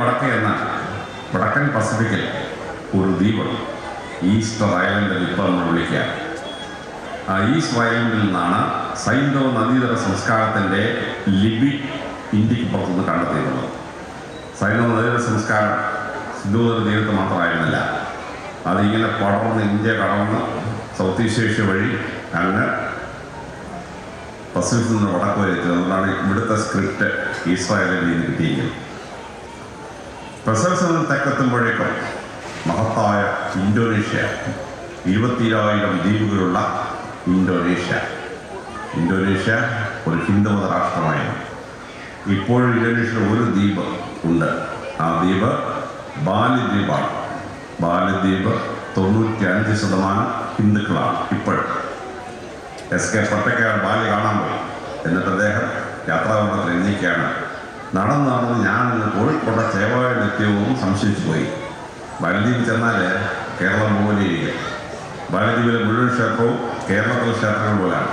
വടക്കേ എന്ന വടക്കൻ പസഫിക്കിൽ ഒരു ദ്വീപ് ഈസ്റ്റർ ഐലൻഡ് ഇപ്പോൾ നമ്മൾ വിളിക്കുക. ആ ഈസ്റ്റർ ഐലൻഡിൽ നിന്നാണ് സൈൻഡോ നദീതട സംസ്കാരത്തിൻ്റെ ലിപി ഇന്ത്യക്ക് പുറത്തുനിന്ന് കണ്ടെത്തിയിട്ടുള്ളത്. സൈൻഡോ നദീതട സംസ്കാരം സിന്ധുനദീ തീരത്ത് മാത്രമായിരുന്നില്ല, അതിങ്ങനെ പടർന്ന് ഇന്ത്യ കടന്ന് സൗത്ത് ഈസ്റ്റ് ഏഷ്യ വഴി അങ്ങ് പസഫിക്കിൽ നിന്ന് വടക്ക് വരെ എത്തിയത്. അതുകൊണ്ടാണ് ഇവിടുത്തെ സ്ക്രിപ്റ്റ് ഈസ്റ്റർ ഐലൻഡിൽ നിന്ന് കിട്ടിയിരിക്കുന്നത്. പസഫിക്കിൽ നിന്ന് തെക്കെത്തുമ്പോഴേക്കും മഹത്തായ ഇന്തോനേഷ്യ, 20,000 ദ്വീപുകളുള്ള ഇന്തോനേഷ്യ ഒരു ഹിന്ദുമത രാഷ്ട്രമായിരുന്നു. ഇപ്പോഴും ഇന്തോനേഷ്യയിൽ ഒരു ദ്വീപ് ഉണ്ട്. ആ ദ്വീപ് ബാലി ദ്വീപാണ്. ബാലി ദ്വീപ് 95% ഹിന്ദുക്കളാണ്. ഇപ്പോഴും SK പൊറ്റയ്ക്കാണ് ബാലി കാണാൻ പോയി. എന്നിട്ട് അദ്ദേഹം യാത്രാബന്ധത്തിൽ എഴുതിക്കുകയാണ്, നടന്ന് ഞാൻ കോഴിക്കോട്ടെ ചേവായ നിത്യവും സംശയിച്ചു പോയി. ബാലദ്വീപിൽ ചെന്നാൽ കേരളം പോലെ ഇരിക്കും. ബാലദ്വീപിലെ മുഴുവൻ ക്ഷേത്രവും കേരളത്തിലെ ക്ഷേത്രങ്ങൾ പോലെയാണ്.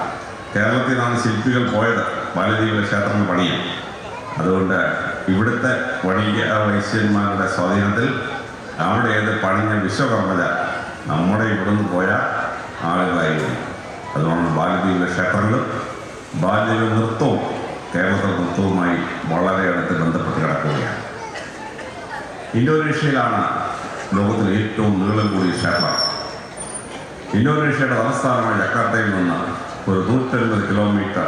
കേരളത്തിൽ നിന്നാണ് ശില്പികൾ പോയത് ബാലദ്വീപിലെ ക്ഷേത്രങ്ങൾ പണിയാൻ. അതുകൊണ്ട് ഇവിടുത്തെ വണിക വൈശ്യന്മാരുടെ സ്വാധീനത്തിൽ അവിടെ ഏത് പണിഞ്ഞ വിശ്വകർമ്മജ നമ്മുടെ ഇവിടുന്ന് പോയ ആളുകളായിരുന്നു. അതുകൊണ്ട് ബാലദ്വീപിലെ ക്ഷേത്രങ്ങളും ബാലദ്വീപിലെ നൃത്തവും കേരളത്തിലെ നൃത്തവുമായി വളരെ അടുത്ത് ബന്ധപ്പെട്ട് കിടക്കുകയാണ്. ഇന്തോനേഷ്യയിലാണ് ലോകത്തിലെ ഏറ്റവും നീളം കൂടിയ ക്ഷേത്രം. ഇന്തോനേഷ്യയുടെ തലസ്ഥാനമായ ജക്കാർത്തയിൽ നിന്ന് ഒരു 150 കിലോമീറ്റർ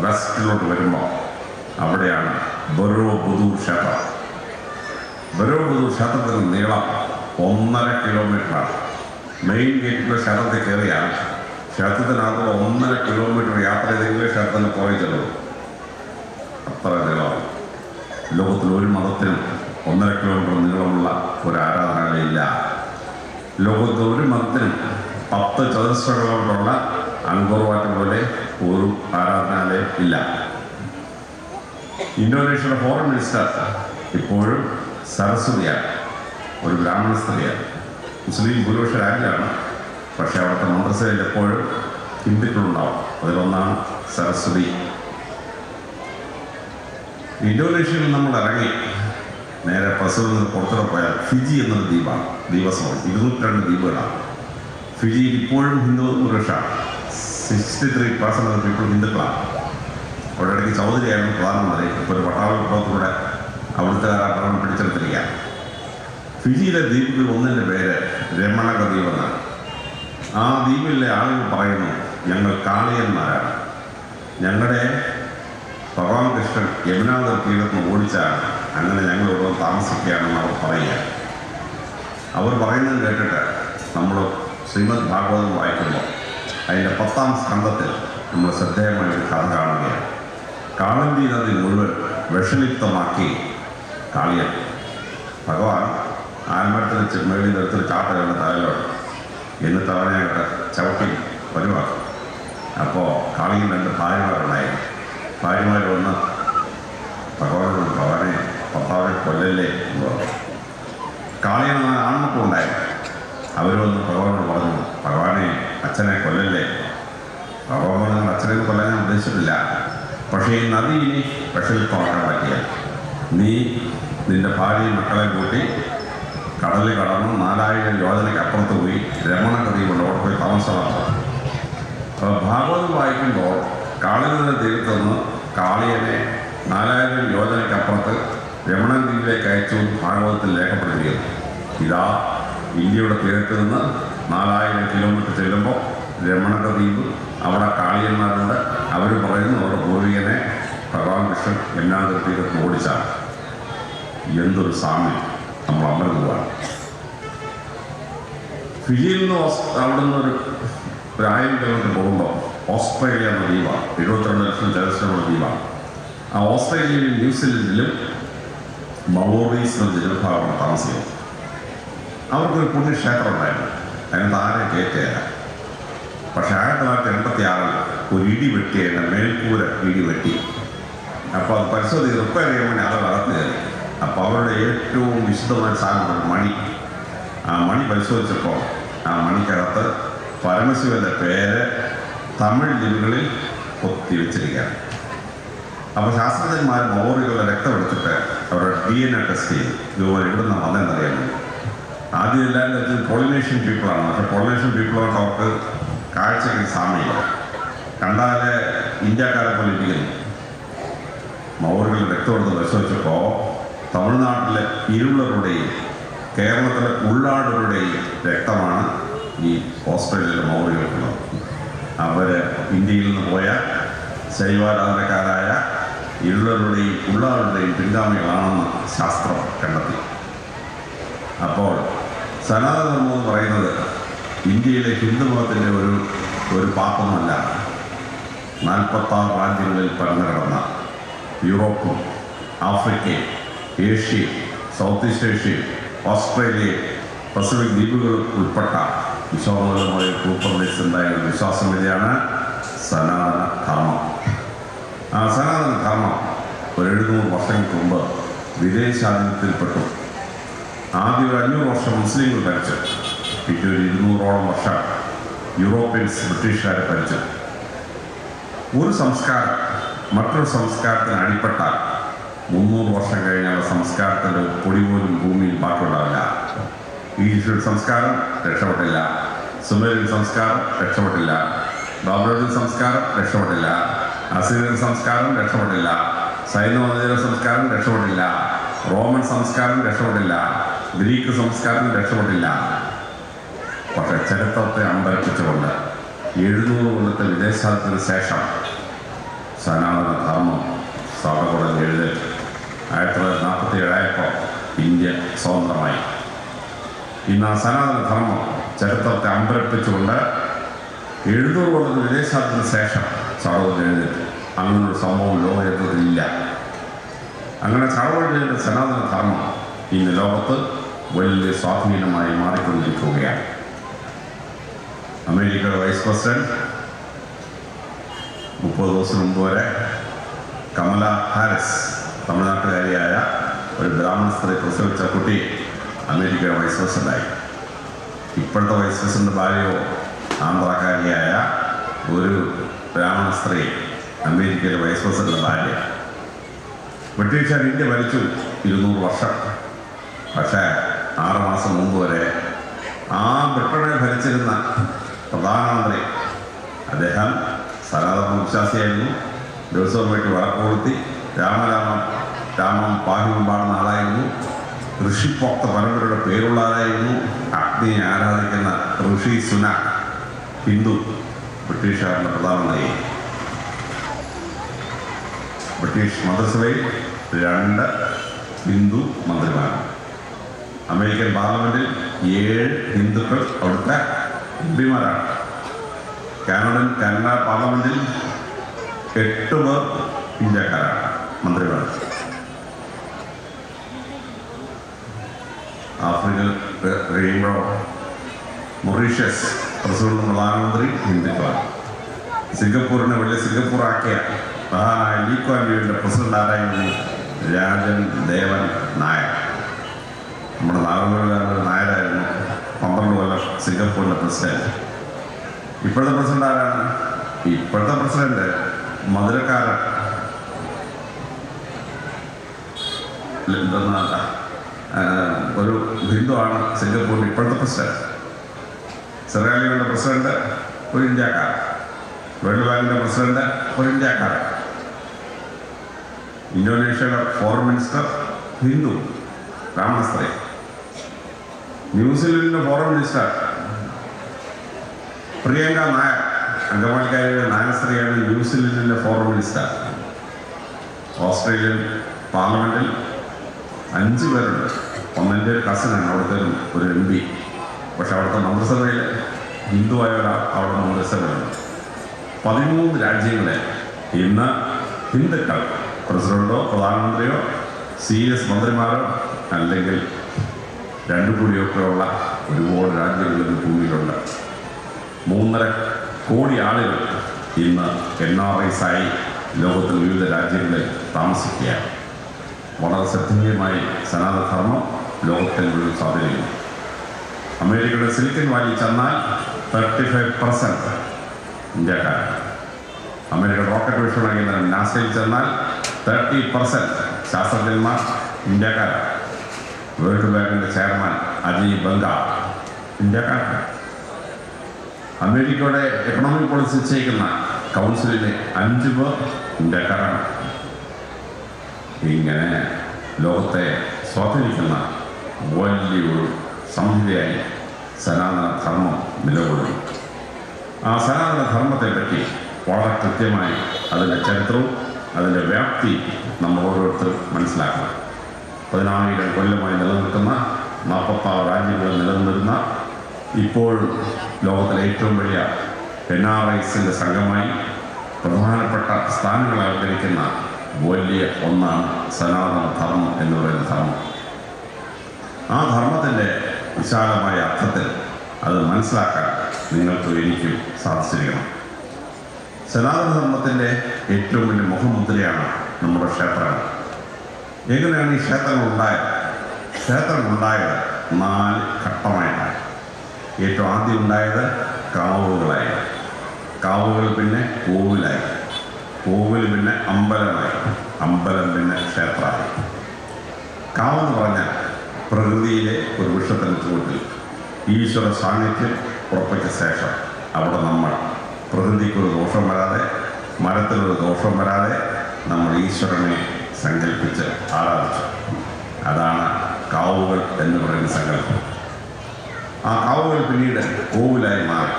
വെസ്റ്റിലോട്ട് വരുമ്പോൾ അവിടെയാണ് ബൊറോബുദൂർ ക്ഷേത്രം. ബൊറോബുദൂർ ക്ഷേത്രത്തിൻ്റെ നീളം 1.5 കിലോമീറ്ററാണ്. മെയിൻ ഗേറ്റിൻ്റെ ക്ഷേത്രത്തിൽ കയറിയാൽ ക്ഷേത്രത്തിനകത്ത് 1.5 കിലോമീറ്റർ യാത്ര ചെയ്തെങ്കിലും ക്ഷേത്രത്തിന് പോയി ചെല്ലുള്ളൂ. അത്ര നീളമാണ്. ലോകത്തിൽ ഒരു മതത്തിനും 1.5 കിലോമീറ്റർ നീളമുള്ള ഒരു ആരാധനാലയമില്ല. ലോകത്ത് ഒരു മതത്തിനും 10 ചതുരശ്ര കിലോമീറ്ററുള്ള അങ്കോർവാട്ട് പോലെ ഒരു ആരാധനാലയം ഇല്ല. ഇന്തോനേഷ്യയുടെ ഫോറിൻ മിനിസ്റ്റർ ഇപ്പോഴും സരസ്വതിയാണ്, ഒരു ബ്രാഹ്മണ സ്ത്രീയാണ്. മുസ്ലിം ഭൂരിപക്ഷ രാജ്യമാണ്, പക്ഷേ അവിടുത്തെ മന്ത്രിസഭയിൽ എപ്പോഴും ഹിന്ദുക്കളുണ്ടാവും. അതിലൊന്നാണ് സരസ്വതി. ഇന്തോനേഷ്യയിൽ നമ്മൾ ഇറങ്ങി നേരെ പസഫിക്കിൽ നിന്ന് പുറത്തോട്ട് പോയാൽ ഫിജി എന്നൊരു ദ്വീപാണ്. ദ്വീപസമൂഹം 202 ദ്വീപുകളാണ്. ഫിജിയിൽ ഇപ്പോഴും ഹിന്ദു പുരുഷാണ്. 63% പീപ്പിൾ ഹിന്ദുക്കളാണ്. അവിടെ ഇടയ്ക്ക് ചൗധരിയായിരുന്നു പ്രധാനമന്ത്രി. ഇപ്പോൾ ഒരു പട്ടാളത്തിലൂടെ അവിടുത്തെ ഭരണം പിടിച്ചെടുത്തിരിക്കുകയാണ്. ഫിജിയിലെ ദ്വീപുകളിൽ ഒന്നിൻ്റെ പേര് രമണക ദ്വീപ് എന്നാണ്. ആ ദ്വീപിലെ ആളുകൾ പറയുന്നു, ഞങ്ങൾ കാളിയന്മാരാണ്, ഞങ്ങളുടെ ഭഗവാൻ കൃഷ്ണൻ യമുനാനദി തീരത്ത് ഓടിച്ചാണ്, അങ്ങനെ ഞങ്ങൾ ഇവിടെ താമസിക്കുകയാണെന്ന് അവർ പറയുക. അവർ പറയുന്നത് കേട്ടിട്ട് നമ്മൾ ശ്രീമദ് ഭാഗവതം വായിക്കുമ്പോൾ അതിൻ്റെ 10ാം സ്കന്ധത്തിൽ നമ്മൾ ശ്രദ്ധേയമായ ഒരു കഥ കാണുകയാണ്. കാളന്തി നദി മുഴുവൻ വിഷലിപ്തമാക്കി കാളിയൻ ഭഗവാൻ ആൽമരത്തിന് മേളിൽ നിരത്തിൽ ചാട്ടകളുടെ തലയിലോട്ട്, എന്നിട്ട് അവനെ ചവിട്ടി പരിവാക്കും. അപ്പോൾ കാളിയൻ 2 ഭാര്യമാരുണ്ടായിരുന്നു. ഭാര്യമാർ വന്ന് ഭഗവാനോട്, ഭഗവാനെ ഭർത്താവിനെ കൊല്ലല്ലേ എന്ന് പറഞ്ഞു. കാളിയെന്ന ആൺമക്കളുണ്ടായിരുന്നു. അവർ വന്ന് ഭഗവാനോട് പറഞ്ഞു, ഭഗവാനെ അച്ഛനെ കൊല്ലല്ലേ. ഭഗവാൻ പറഞ്ഞു, അച്ഛനെ കൊല്ലാൻ ഞാൻ ഉദ്ദേശിച്ചിട്ടില്ല, പക്ഷേ ഈ നദി ഇനി വിഷലിപ്തമാക്കാൻ പറ്റിയ നീ നിൻ്റെ ഭാര്യയും മക്കളെ കൂട്ടി കടലിൽ കടന്ന് 4000 യോജനയ്ക്ക് അപ്പുറത്ത് പോയി രമണക ദ്വീപുണ്ട്, അവിടെ പോയി താമസമാണ്. അപ്പോൾ ഭാഗവതം വായിക്കുമ്പോൾ കാളിയുടെ തീരത്ത് നിന്ന് കാളിയനെ 4000 യോജനയ്ക്ക് അപ്പുറത്ത് രമണ ദ്വീപിലേക്ക് അയച്ചു ഭാഗവതത്തിൽ രേഖപ്പെടുത്തിയത്. ഇതാ ഇന്ത്യയുടെ തീരത്ത് നിന്ന് 4000 കിലോമീറ്റർ ചെല്ലുമ്പോൾ രമണക ദ്വീപ്, അവിടെ കാളിയന്മാരുണ്ട്. അവർ പറയുന്നു അവരുടെ പൂർവികനെ ഭഗവാൻ കൃഷ്ണൻ യമുനാനദി തീരത്ത് ഓടിച്ചാണ്. എന്തൊരു സാമ്യം! നമ്മൾ അമരുന്നതാണ്. ഫിജിയിൽ നിന്ന് അവിടെ നിന്ന് ഒരു 1000 കിലോമീറ്റർ പോകുമ്പോൾ ഓസ്ട്രേലിയ എന്ന ദ്വീപാണ്. 22 ലക്ഷം ചതുരശ്രമുള്ള ദ്വീപാണ്. ആ ഓസ്ട്രേലിയയിലും ന്യൂസിലൻഡിലും മവോറീസ് എന്ന ജനവിഭാഗമാണ് താമസിക്കുന്നത്. അവർക്കൊരു പുണ്യക്ഷേത്രം ഉണ്ടായിരുന്നു. അതിന് താഴെ കയറ്റുകയില്ല. പക്ഷേ 1986 ഒരു ഇടി വെട്ടി, അതിൻ്റെ മേൽക്കൂര ഇടി വെട്ടി. അപ്പോൾ അത് പരിശോധിച്ച് റിപ്പയർ ചെയ്യാൻ വേണ്ടി ആളുകൾ അകത്ത് കയറി. അപ്പോൾ അവരുടെ ഏറ്റവും വിശുദ്ധമായ സാധനം മണി. ആ മണി പരിശോധിച്ചപ്പോൾ ആ മണിക്കകത്ത് പരമശിവൻ്റെ പേര് തമിഴ് ലിപികളിൽ കൊത്തി വെച്ചിരിക്കുകയാണ്. അപ്പോൾ ശാസ്ത്രജ്ഞന്മാർ മൗറികളുടെ രക്തം എടുത്തിട്ട് അവരുടെ DNA ടെസ്റ്റ് ചെയ്തു. ഇതുപോലെ ഇവിടുന്ന് വന്നതെന്നറിയാൻ വേണ്ടി. ആദ്യം എല്ലാവരും വെച്ചത് പോളിനേഷ്യൻ പീപ്പിളാണ്. പക്ഷേ പോളിനേഷ്യൻ പീപ്പിളോട്ട് അവർക്ക് കാഴ്ചയ്ക്ക് സാമ്യമില്ല. കണ്ടാലെ ഇന്ത്യക്കാരെ പോലെ ഇരിക്കുന്നു. മൗര്യകളുടെ രക്തമെടുത്ത് പരിശോധിച്ചപ്പോൾ തമിഴ്നാട്ടിലെ ഇരുളരുടെയും കേരളത്തിലെ ഉള്ളാടുകളുടെയും രക്തമാണ് ഈ ഓസ്ട്രേലിയയിലെ മൗര്യകൾക്കുള്ളത്. അവർ ഇന്ത്യയിൽ നിന്ന് പോയ ശൈവാരാധനക്കാരായ ഇരുളരുടെയും ഉള്ളാടുകളുടെയും പിൻഗാമികളാണെന്ന് ശാസ്ത്രം കണ്ടെത്തി. അപ്പോൾ സനാതനധർമ്മം എന്ന് പറയുന്നത് ഇന്ത്യയിലെ ഹിന്ദുമതത്തിൻ്റെ ഒരു പാപമല്ല. 46 രാജ്യങ്ങളിൽ പരന്നു കിടന്ന യൂറോപ്പും ആഫ്രിക്കയും ഏഷ്യയും സൗത്ത് ഈസ്റ്റ് ഏഷ്യയും ഓസ്ട്രേലിയയും പസഫിക് ദ്വീപുകളും ഉൾപ്പെട്ട വിശ്വമൂലമായ ഭൂപ്രദേശത്തുണ്ടായ ഒരു വിശ്വാസമിതിയാണ് സനാതന ധർമ്മം. ആ സനാതന ധർമ്മം ഒരു 700 വർഷങ്ങൾക്ക് മുമ്പ് വിദേശാധീനത്തിൽപ്പെട്ടു. ആദ്യം ഒരു 500 വർഷം മുസ്ലിങ്ങൾ ഭരിച്ചു. പിന്നെ ഒരു 200ഓളം വർഷം യൂറോപ്യൻസ് ബ്രിട്ടീഷുകാരെ ഭരിച്ചു. ഒരു സംസ്കാരം മറ്റൊരു സംസ്കാരത്തിന് അടിപ്പെട്ടാൽ 300 വർഷം കഴിഞ്ഞാൽ സംസ്കാരത്തിൻ്റെ പൊടി പോലും ഭൂമിയിൽ ബാക്കിയുണ്ടാവില്ല. ഈജിപ്ഷ്യൻ സംസ്കാരം രക്ഷപ്പെട്ടില്ല, സുമേറിയൻ സംസ്കാരം രക്ഷപ്പെട്ടില്ല, ബാബിലോണിയൻ സംസ്കാരം രക്ഷപ്പെട്ടില്ല, അസീറിയൻ സംസ്കാരം രക്ഷപ്പെട്ടില്ല, സൈനോദയ സംസ്കാരം രക്ഷപ്പെട്ടില്ല, റോമൻ സംസ്കാരം രക്ഷപ്പെട്ടില്ല, ഗ്രീക്ക് സംസ്കാരം രക്ഷപ്പെട്ടില്ല. പക്ഷെ ചരിത്രത്തെ അമ്പരപ്പിച്ചുകൊണ്ട് 700 കൊല്ലത്തെ വിദേശത്തിന് ശേഷം സനാതന ധർമ്മം സ്വാതന്ത്ര്യം എഴുന്നേറ്റു. 1947 ആയപ്പോൾ ഇന്ത്യ സ്വതന്ത്രമായി. ഇന്ന് ആ സനാതന ധർമ്മം ചരിത്രത്തെ അമ്പരപ്പിച്ചുകൊണ്ട് 700 കൊല്ലത്തെ വിദേശത്തിന് ശേഷം സ്വാതന്ത്ര്യം എഴുന്നേറ്റു. അങ്ങനൊരു സംഭവം ലോകചരിത്രത്തിലില്ല. അങ്ങനെ സ്വാതന്ത്ര്യം സനാതന ധർമ്മം ഇന്ന് ലോകത്ത് വലിയ സ്വാധീനമായി മാറിക്കൊണ്ടിരിക്കുകയാണ്. അമേരിക്കയുടെ വൈസ് പ്രസിഡന്റ് 30 ദിവസം മുമ്പ് വരെ കമല ഹാരിസ്, തമിഴ്നാട്ടുകാരിയായ ഒരു ബ്രാഹ്മണ സ്ത്രീ പ്രസവിച്ച കുട്ടി അമേരിക്കയുടെ വൈസ് പ്രസിഡന്റായി. ഇപ്പോഴത്തെ വൈസ് പ്രസിഡന്റ് ഭാര്യയോ ആന്ധ്രാക്കാരിയായ ഒരു ബ്രാഹ്മണ സ്ത്രീ അമേരിക്കയിലെ വൈസ് പ്രസിഡന്റ് ഭാര്യ. ബ്രിട്ടീഷുകാർ ഇന്ത്യ ഭരിച്ചു 200 വർഷം. പക്ഷേ 6 മാസം മുമ്പ് വരെ ആ ബ്രിട്ടനെ ഭരിച്ചിരുന്ന പ്രധാനമന്ത്രി അദ്ദേഹം സനാതന വിശ്വാസിയായിരുന്നു. ദിവസവും വേണ്ടി വടക്കുകൊളുത്തി രാമം പാഹിമം പാടുന്ന ആളായിരുന്നു. ഋഷിപ്പോക്ത പരമ്പരയുടെ പേരുള്ള ആളായിരുന്നു. അഗ്നിയെ ആരാധിക്കുന്ന ഋഷി സുനാക് ഹിന്ദു ബ്രിട്ടീഷുകാരുടെ പ്രധാനമന്ത്രി. ബ്രിട്ടീഷ് മന്ത്രിസഭയിൽ 2 ഹിന്ദു മന്ത്രിമാർ. അമേരിക്കൻ പാർലമെൻറ്റിൽ 7 ഹിന്ദുക്കൾ അവിടുത്തെ എംപിമാരാണ്. കാനഡ പാർലമെൻറ്റിൽ 8 പേർ ഇന്ത്യക്കാരാണ് മന്ത്രിമാർ. ആഫ്രിക്കയിൽ കഴിയുമ്പോൾ മൊറീഷ്യസ് പ്രസിഡന്റ് പ്രധാനമന്ത്രി ഹിന്ദുക്കളാണ്. സിംഗപ്പൂരിനെ വലിയ സിംഗപ്പൂറാക്കിയ മഹാനായ ലീ ക്വാൻ യൂവിൻ്റെ പ്രസിഡന്റ് ആരായിരുന്നു? രാജൻ ദേവൻ നായർ. നമ്മുടെ നാഗർകോവിലുകാരൻ നായരായിരുന്നു 12 കൊല്ലം സിംഗപ്പൂരിൻ്റെ പ്രസിഡന്റ്. ഇപ്പോഴത്തെ പ്രസിഡന്റ് ആരാണ്? ഇപ്പോഴത്തെ പ്രസിഡന്റ് മധുരക്കാരൻ ഒരു ഹിന്ദുവാണ് സിംഗപ്പൂരിൽ ഇപ്പോഴത്തെ പ്രസിഡന്റ്. സെറാലിയോണിൻ്റെ പ്രസിഡന്റ് ഒരു ഇന്ത്യക്കാരൻ. വേൾഡ് ബാങ്കിൻ്റെ പ്രസിഡന്റ് ഒരു ഇന്ത്യക്കാരൻ. ഇന്തോനേഷ്യയുടെ ഫോറിൻ മിനിസ്റ്റർ ഹിന്ദു ബ്രാഹ്മണ സ്ത്രീ. ന്യൂസിലൻഡിൻ്റെ ഫോറിൻ മിനിസ്റ്റർ പ്രിയങ്ക നായർ, അംഗമാലിക്കാരിയുടെ നായർ സ്ത്രീയാണ് ന്യൂസിലൻഡിൻ്റെ ഫോറിൻ മിനിസ്റ്റർ. ഓസ്ട്രേലിയൻ പാർലമെൻറ്റിൽ 5 പേരുണ്ട്. ഒന്നെൻ്റെ ഒരു കസിനാണ് അവിടുത്തെ ഒരു MP. പക്ഷെ അവിടുത്തെ മന്ത്രിസഭയിൽ ഹിന്ദുവായ ഒരാൾ അവിടെ മന്ത്രിസഭയുണ്ട്. 13 രാജ്യങ്ങളെ ഇന്ന് ഹിന്ദുക്കൾ പ്രസിഡന്റോ പ്രധാനമന്ത്രിയോ CS മന്ത്രിമാരോ അല്ലെങ്കിൽ 2 കോടിയൊക്കെയുള്ള ഒരുപാട് രാജ്യങ്ങളിൽ ഭൂമിയിലുണ്ട്. 3.5 കോടി ആളുകൾ ഇന്ന് NRIs ആയി ലോകത്തിൽ വിവിധ രാജ്യങ്ങളിൽ താമസിക്കുകയാണ്. വളരെ ശ്രദ്ധേയമായി സനാതനധർമ്മം ലോകത്തിൽ മുഴുവൻ സ്വാധീനിക്കുന്നു. അമേരിക്കയുടെ സിലിക്കൺ വാലി ചെന്നാൽ 35% ഇന്ത്യക്കാരാണ്. അമേരിക്കയുടെ റോക്കറ്റ് വിക്ഷേപണ കേന്ദ്രം നാസയിൽ ചെന്നാൽ 30% ശാസ്ത്രജ്ഞന്മാർ ഇന്ത്യക്കാരാണ്. വേൾഡ് ബാങ്കിൻ്റെ ചെയർമാൻ അജയ് ബംഗ ഇന്ത്യക്കാരാണ്. അമേരിക്കയുടെ എക്കണോമിക് പോളിസി നിശ്ചയിക്കുന്ന കൗൺസിലിലെ 5 പേർ ഇന്ത്യക്കാരാണ്. ഇങ്ങനെ ലോകത്തെ സ്വാധീനിക്കുന്ന വലിയൊരു സംഹിതയായി സനാതന ധർമ്മം നിലകൊള്ളുന്നു. ആ സനാതന ധർമ്മത്തെപ്പറ്റി വളരെ കൃത്യമായി അതിൻ്റെ ചരിത്രവും അതിൻ്റെ വ്യാപ്തി നമ്മൾ ഓരോരുത്തരും മനസ്സിലാക്കണം. 10,000 കൊല്ലമായി നിലനിൽക്കുന്ന 46 രാജ്യങ്ങളിൽ നിലനിന്നിരുന്ന ഇപ്പോഴും ലോകത്തിലെ ഏറ്റവും വലിയ NRIസിൻ്റെ സംഘമായി പ്രധാനപ്പെട്ട സ്ഥാനങ്ങൾ അലങ്കരിക്കുന്ന വലിയ ഒന്നാണ് സനാതന ധർമ്മം എന്ന് പറയുന്ന ധർമ്മം. ആ ധർമ്മത്തിൻ്റെ വിശാലമായ അർത്ഥത്തിൽ അത് മനസ്സിലാക്കാൻ നിങ്ങൾക്ക് എനിക്കും സാധിച്ചിരിക്കണം. സനാതന ധർമ്മത്തിൻ്റെ ഏറ്റവും വലിയ മുഖമുദ്രയാണ് നമ്മുടെ ക്ഷേത്രങ്ങൾ. എങ്ങനെയാണ് ഈ ക്ഷേത്രങ്ങൾ ഉണ്ടായത്? ക്ഷേത്രങ്ങൾ ഉണ്ടായത് 4 ഘട്ടമായിട്ടാണ്. ഏറ്റവും ആദ്യം ഉണ്ടായത് കാവുകളായി, കാവുകൾ പിന്നെ കോവിലായി, കോവിൽ പിന്നെ അമ്പലമായി, അമ്പലം പിന്നെ ക്ഷേത്രമായി. കാവെന്ന് പറഞ്ഞാൽ പ്രകൃതിയിലെ ഒരു വൃക്ഷത്തിൻ്റെ ചുവട്ടിൽ ഈശ്വര സാന്നിധ്യം ഉറപ്പിച്ച ശേഷം അവിടെ നമ്മൾ പ്രകൃതിക്കൊരു ദോഷം വരാതെ, മരത്തിനൊരു ദോഷം വരാതെ നമ്മൾ ഈശ്വരനെ സങ്കല്പിച്ച് ആരാധിച്ചു. അതാണ് കാവുകൾ എന്ന് പറയുന്ന സങ്കല്പം. ആ കാവുകൾ പിന്നീട് കോവിലായി മാറി.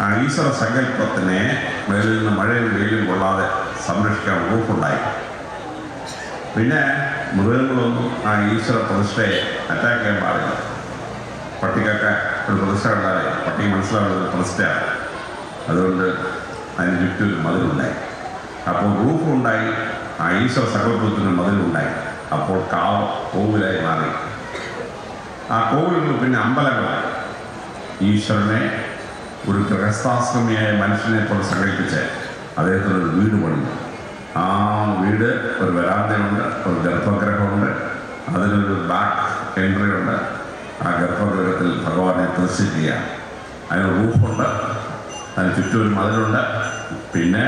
ആ ഈശ്വര സങ്കല്പത്തിനെ മേലിൽ നിന്ന് മഴയും വെയിലും കൊള്ളാതെ സംരക്ഷിക്കാൻ റൂഫുണ്ടായി. പിന്നെ മൃഗങ്ങളൊന്നും ആ ഈശ്വര പ്രതിഷ്ഠയെ അറ്റാക്ക് ചെയ്യാൻ പാടില്ല. പട്ടിക്കൊക്കെ ഒരു പ്രതിഷ്ഠ ഉണ്ടായി, പട്ടിക്ക് മനസ്സിലാവുന്നത് പ്രതിഷ്ഠയാണ്. അതുകൊണ്ട് അതിന് ചുറ്റും ഒരു മതിലുണ്ടായി. അപ്പോൾ റൂഫുണ്ടായി, ആ ഈശ്വര സങ്കല്പത്തിന് മതിലുണ്ടായി. അപ്പോൾ കോവിലായി മാറി. ആ കോവിലുകൾ പിന്നെ അമ്പലങ്ങളായി. ഈശ്വരനെ ഒരു ഗൃഹസ്ഥാശ്രമിയായ മനുഷ്യനെ പോലെ സങ്കല്പിച്ച് അദ്ദേഹത്തിനൊരു വീട് പണിഞ്ഞു. ആ വീട് ഒരു വരാന്തയുണ്ട്, ഒരു ഗർഭഗൃഹമുണ്ട്, അതിനൊരു ബാക്ക് എൻട്രി ഉണ്ട്. ആ ഗർഭഗൃഹത്തിൽ ഭഗവാനെ പ്രതിഷ്ഠിക്കുക. അതിന് റൂഫുണ്ട്, അതിന് ചുറ്റും ഒരു മതിലുണ്ട്. പിന്നെ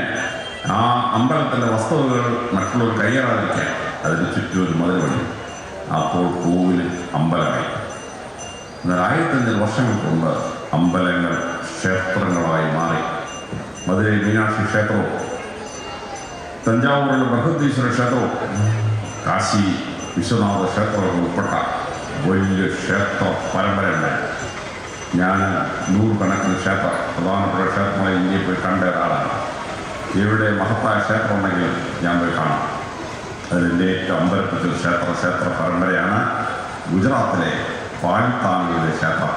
ആ അമ്പലത്തിൻ്റെ വസ്തുവകൾ മറ്റുള്ളവർ കയ്യേറാതിരിക്കാൻ അതിന് ചുറ്റും ഒരു മതിൽ പണി. അപ്പോൾ കോവിൽ അമ്പലമായി. എന്നാൽ 1500 വർഷങ്ങൾക്ക് മുമ്പ് അമ്പലങ്ങൾ ക്ഷേത്രങ്ങളായി മാറി. മധുരൈ മീനാക്ഷി ക്ഷേത്രവും തഞ്ചാവൂരിലെ ബൃഹദീശ്വര ക്ഷേത്രവും കാശി വിശ്വനാഥ ക്ഷേത്രവും ഉൾപ്പെട്ട വലിയ ക്ഷേത്ര പരമ്പരയുണ്ടായി. ഞാൻ 100 കണക്കിന് പ്രധാനപ്പെട്ട ക്ഷേത്രങ്ങളെ ഇന്ത്യയിൽ പോയി കണ്ട ഒരാളാണ്. എവിടെ മഹത്തായ ക്ഷേത്രം ഉണ്ടെങ്കിലും ഞാൻ പോയി കാണാം. അതിൻ്റെ ഏറ്റവും അമ്പലപ്പിച്ച ക്ഷേത്ര പരമ്പരയാണ് ഗുജറാത്തിലെ പാലിത്താനയിലെ ക്ഷേത്രം.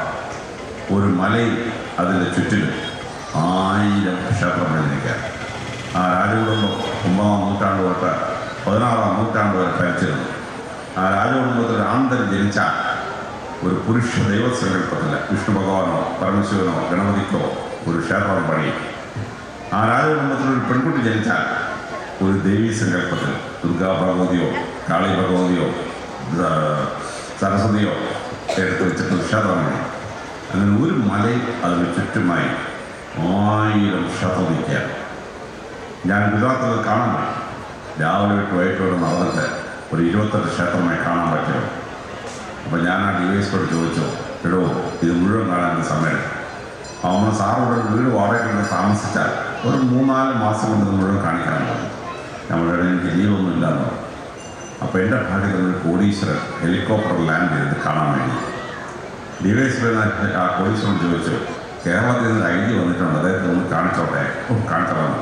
ഒരു മലയിൽ അതിൻ്റെ ചുറ്റിലും 1000 ക്ഷേത്രങ്ങൾ നിൽക്കുക. ആ രാജകുടുംബം 9-ാം നൂറ്റാണ്ട് തൊട്ട് 16-ാം നൂറ്റാണ്ട് വരെ ഭരിച്ചിരുന്നു. ആ രാജകുടുംബത്തിൽ ആന്തരം ജനിച്ചാൽ ഒരു പുരുഷ ദൈവസങ്കല്പത്തിൽ വിഷ്ണു ഭഗവാനോ പരമശിവനോ ഗണപതിക്കോ ഒരു ക്ഷേത്രം പണിയും. ആ രാജകുടുംബത്തിൽ ഒരു പെൺകുട്ടി ജനിച്ചാൽ ഒരു ദേവീ സങ്കല്പത്തിൽ ദുർഗാ ഭഗവതിയോ കാളി ഭഗവതിയോ സരസ്വതിയോ എടുത്ത് വെച്ചിട്ട് ക്ഷേത്രം പണി. അങ്ങനെ ഒരു മലയിൽ അതിന് ചുറ്റുമായി 1000 ക്ഷേത്രം നിൽക്കുക. ഞാൻ ഗുജറാത്തിൽ കാണാൻ പോയി. രാവിലെ വിട്ട് വൈകിട്ട് വരെ നടന്നിട്ട് ഒരു 28 ക്ഷേത്രമായി കാണാൻ പറ്റുമോ? അപ്പോൾ ഞാൻ ആ ഡിവൈസിനോട് ചോദിച്ചു, എടോ ഇത് മുഴുവൻ കാണാൻ സമയം നമ്മൾ സാറോട് വീട് വാടകയ്ക്ക് താമസിച്ചാൽ ഒരു 3-4 മാസം കൊണ്ട് ഇത് മുഴുവൻ കാണിക്കാൻ പോകും. നമ്മളുടെ എനിക്ക് ലീവൊന്നും ഇല്ലാന്ന് പറഞ്ഞു. അപ്പോൾ എൻ്റെ ഭാഗ്യത്തിൽ ഒരു കോടീശ്വരൻ ഹെലികോപ്റ്റർ ലാൻഡ് ചെയ്ത് കാണാൻ വേണ്ടി ഡിവൈസിൽ ആ കോടീശ്വരൻ ചോദിച്ചു, കേരളത്തിൽ നിന്ന് ID വന്നിട്ടുണ്ട്, അദ്ദേഹത്തിന് ഒന്ന് കാണിച്ചോട്ടെ. കാണിച്ചോളാം.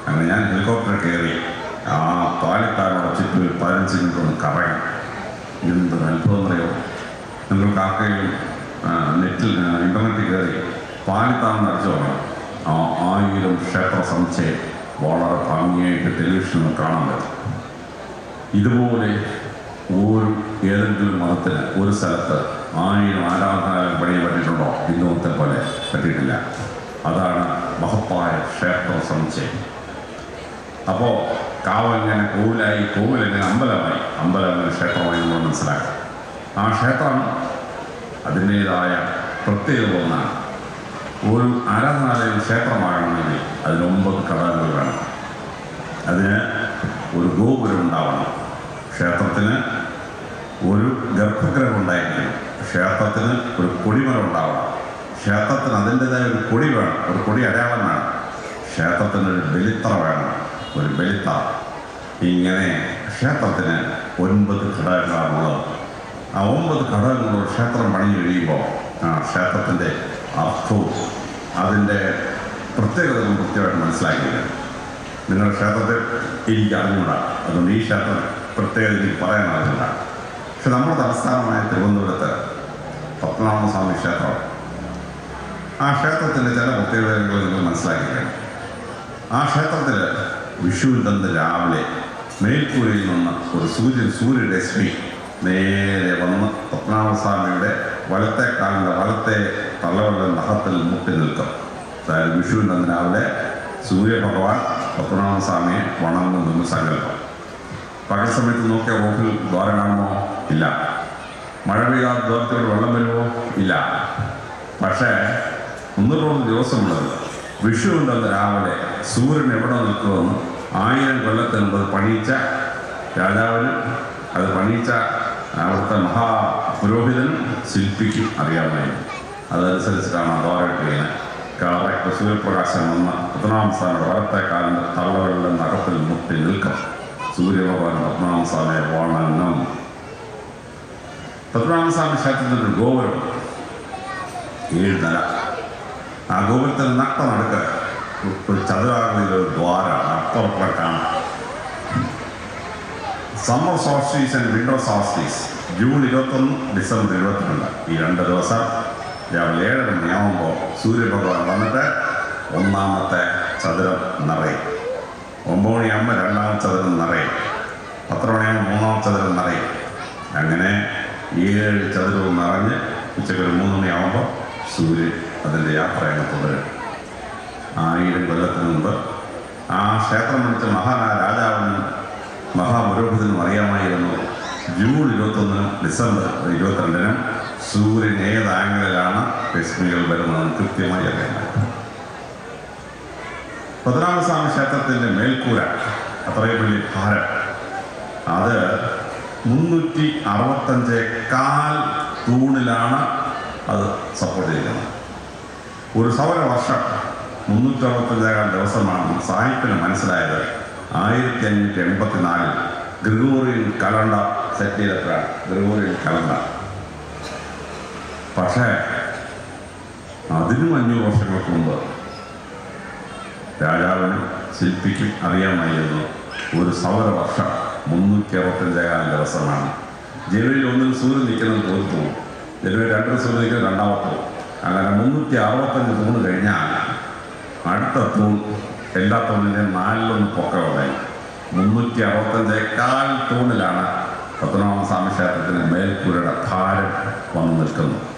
അങ്ങനെ ഞാൻ ഹെലികോപ്റ്റർ കയറി ആ പാലിത്താനോടെ ചുറ്റും 15 മിനിറ്റ് ഒന്ന് കറങ്ങി. എന്ത് അത്ഭുതം അറിയോ? നിങ്ങൾക്ക് ആർക്കെങ്കിലും നെറ്റിൽ ഇൻ്റർനെറ്റിൽ കയറി പാലിത്താൻ അടിച്ചു നോക്കണം. ആ 1000 ക്ഷേത്ര സമുച്ചയം വളരെ ഭംഗിയായിട്ട് ടെലിവിഷനിൽ കാണാൻ പറ്റും. ഇതുപോലെ ഏതെങ്കിലും മതത്തിന് ഒരു സ്ഥലത്ത് 1000 ആരാധനാലയം പണിയാൻ പറ്റിയിട്ടുണ്ടോ? ഹിന്ദുമത്തെ പോലെ പറ്റിയിട്ടില്ല. അതാണ് മഹത്തായ ക്ഷേത്ര സമുച്ചയം. അപ്പോൾ കാവങ്ങനെ കോവിലെങ്ങനെ അമ്പലമായി, അമ്പലം ക്ഷേത്രമായി നമ്മൾ മനസ്സിലാക്കാം. ആ ക്ഷേത്രം അതിൻ്റേതായ പ്രത്യേകത ഒന്നാണ്. ഒരു ആരാധനാലയം ക്ഷേത്രമാകണമെങ്കിൽ അതിന് 9 ഘടകങ്ങൾ വേണം. അതിന് ഒരു ഗോപുരം ഉണ്ടാവണം. ക്ഷേത്രത്തിന് ഒരു ഗർഭഗ്രഹം ഉണ്ടായിരിക്കണം, ക്ഷേത്രത്തിന് ഒരു കൊടിമരം ഉണ്ടാവണം, ക്ഷേത്രത്തിന് അതിൻ്റെതായ ഒരു കൊടി വേണം, ഒരു കൊടി അടയാളം വേണം, ക്ഷേത്രത്തിന് ഒരു ബലിത്തറ വേണം, ഒരു ബലിത്തറ. ഇങ്ങനെ ക്ഷേത്രത്തിന് 9 ഘടകങ്ങളാണുള്ളത്. ആ 9 ഘടകങ്ങളോട് ക്ഷേത്രം പണി കഴിയുമ്പോൾ ആ ക്ഷേത്രത്തിൻ്റെ അർത്ഥവും അതിൻ്റെ പ്രത്യേകതകളും കൃത്യമായിട്ട് മനസ്സിലാക്കിയില്ല. നിങ്ങളുടെ ക്ഷേത്രത്തെ എനിക്ക് അറിഞ്ഞുകൂടാ, അതുകൊണ്ട് ഈ ക്ഷേത്രം പ്രത്യേകത എനിക്ക് പറയാൻ അറിഞ്ഞില്ല. പക്ഷെ നമ്മുടെ തലസ്ഥാനമായ തിരുവനന്തപുരത്ത് പത്മനാഭസ്വാമി ക്ഷേത്രം, ആ ക്ഷേത്രത്തിൻ്റെ ചില പ്രത്യേകതകൾ നിങ്ങൾ മനസ്സിലാക്കിയിട്ടുണ്ട്. ആ ക്ഷേത്രത്തിൽ വിഷുവിൻ്റെ രാവിലെ മേൽക്കൂരയിൽ നിന്ന് ഒരു സൂര്യരശ്മി നേരെ വന്ന് പത്മനാഭസ്വാമിയുടെ വലത്തെ കാലിൻ്റെ വലത്തെ തള്ളവരുടെ നഖത്തിൽ മുട്ടി നിൽക്കും. അതായത് വിഷുവിൻ്റെ രാവിലെ സൂര്യഭഗവാൻ പത്മനാഭസ്വാമിയെ വണങ്ങുന്നു സങ്കല്പം. പകൽ സമയത്ത് നോക്കിയാൽ റോഡിൽ ദ്വാരം കാണുമോ? ഇല്ല. മഴ പെയ്യാതെ ദ്വാരത്തോട് വെള്ളം വരുമോ? ഇല്ല. പക്ഷേ 300 ദിവസമുള്ളത് വിഷുവിൻ്റെ രാവിലെ സൂര്യൻ എവിടെ നിൽക്കുമെന്ന് 1000 കൊല്ലത്തിന് മുമ്പ് പണിയിച്ച രാജാവിനും അത് പണിയിച്ച അവിടുത്തെ മഹാപുരോഹിതനും ശില്പിക്കും അറിയാമായിരുന്നു. അതനുസരിച്ചിട്ടാണ് ആ ദ്വാരം ഇട്ടിരിക്കുന്നത്. കറക്റ്റ് സൂര്യപ്രകാശം വന്ന പത്മനാഭസ്വാമിയുടെ വലത്തെ കാലിൻ്റെ തള്ളവരുടെ നഖത്തിൽ മുട്ടി നിൽക്കും. സൂര്യഭഗവാൻ പത്മനാഭസ്വാമിയെ വണങ്ങും. പത്മനാഭസ്വാമി ക്ഷേത്രത്തിൻ്റെ ഒരു ഗോപുരം 7 നില. ആ ഗോപുരത്തിന് നടുക്ക് ഒരു ചതുരാകൃതിയിലൊരു ദ്വാരമാണ്, അപ്പുറപ്പുറം കാണാം. Summer solstice and winter solstice June 21, December 22 ഈ 2 ദിവസം രാവിലെ 7:30 മണിയാവുമ്പോൾ സൂര്യഭഗവാൻ വന്നിട്ട് 1-ാമത്തെ ചതുരം നിറയും. 9 മണിയാകുമ്പോൾ 2-ാമത്തെ ചതുരം നിറയും. 10 മണിയാകുമ്പോൾ 3-ാമത്തെ ചതുരം നിറയും. അങ്ങനെ 7 ചതുരവും നിറഞ്ഞ് ഉച്ചയ്ക്ക് ഒരു 3 മണിയാവുമ്പോൾ സൂര്യൻ അതിൻ്റെ യാത്രയാണ് തുടരും. 1000 കൊല്ലത്തിന് മുമ്പ് ആ ക്ഷേത്രം പിടിച്ച മഹാനായ രാജാവിനും മഹാപുരോഹിതനും അറിയാമായിരുന്നു ജൂൺ 21-നും ഡിസംബർ 22-നും സൂര്യൻ ഏത് ആംഗിളിലാണ് രശ്മികൾ വരുന്നതെന്ന് കൃത്യമായി അറിയാമായിരുന്നു. പത്മനാഭസ്വാമി ക്ഷേത്രത്തിൻ്റെ മേൽക്കൂര അത്രയും വലിയ ഭാരം, അത് 365 തൂണിലാണ് അത് സപ്പോർട്ട് ചെയ്യുന്നത്. ഒരു സൗര വർഷം 365 ദിവസമാണ് സാഹിബിന് മനസ്സിലായത്. 1584 ഗ്രിഗോറിയൻ കലണ്ടർ സെറ്റ് ചെയ്തപ്പോഴാണ് ഗ്രിഗോറിയൻ കലണ്ടർ. പക്ഷേ അതിനും 500 വർഷങ്ങൾക്ക് മുമ്പ് രാജാവിനും ശില്പിക്കും അറിയാമായിരുന്നു ഒരു സൗരവർഷം 365 ദിവസമാണ്. ജനുവരി 1 സൂര്യൻ നിൽക്കുന്നത് തോർത്തു, ജനുവരി 2 സൂര്യൻ നിൽക്കുന്നത് 2-ാമത്തെ. അങ്ങനെ 365 തൂണ് കഴിഞ്ഞാൽ അടുത്ത തൂൺ എല്ലാ തൂണിൻ്റെയും 4-1 പൊക്കമുണ്ടായി. 365 തൂണിലാണ് പത്മനാഭസ്വാമി ക്ഷേത്രത്തിൻ്റെ മേൽക്കൂരയുടെ ഭാരം വന്നു നിൽക്കുന്നത്.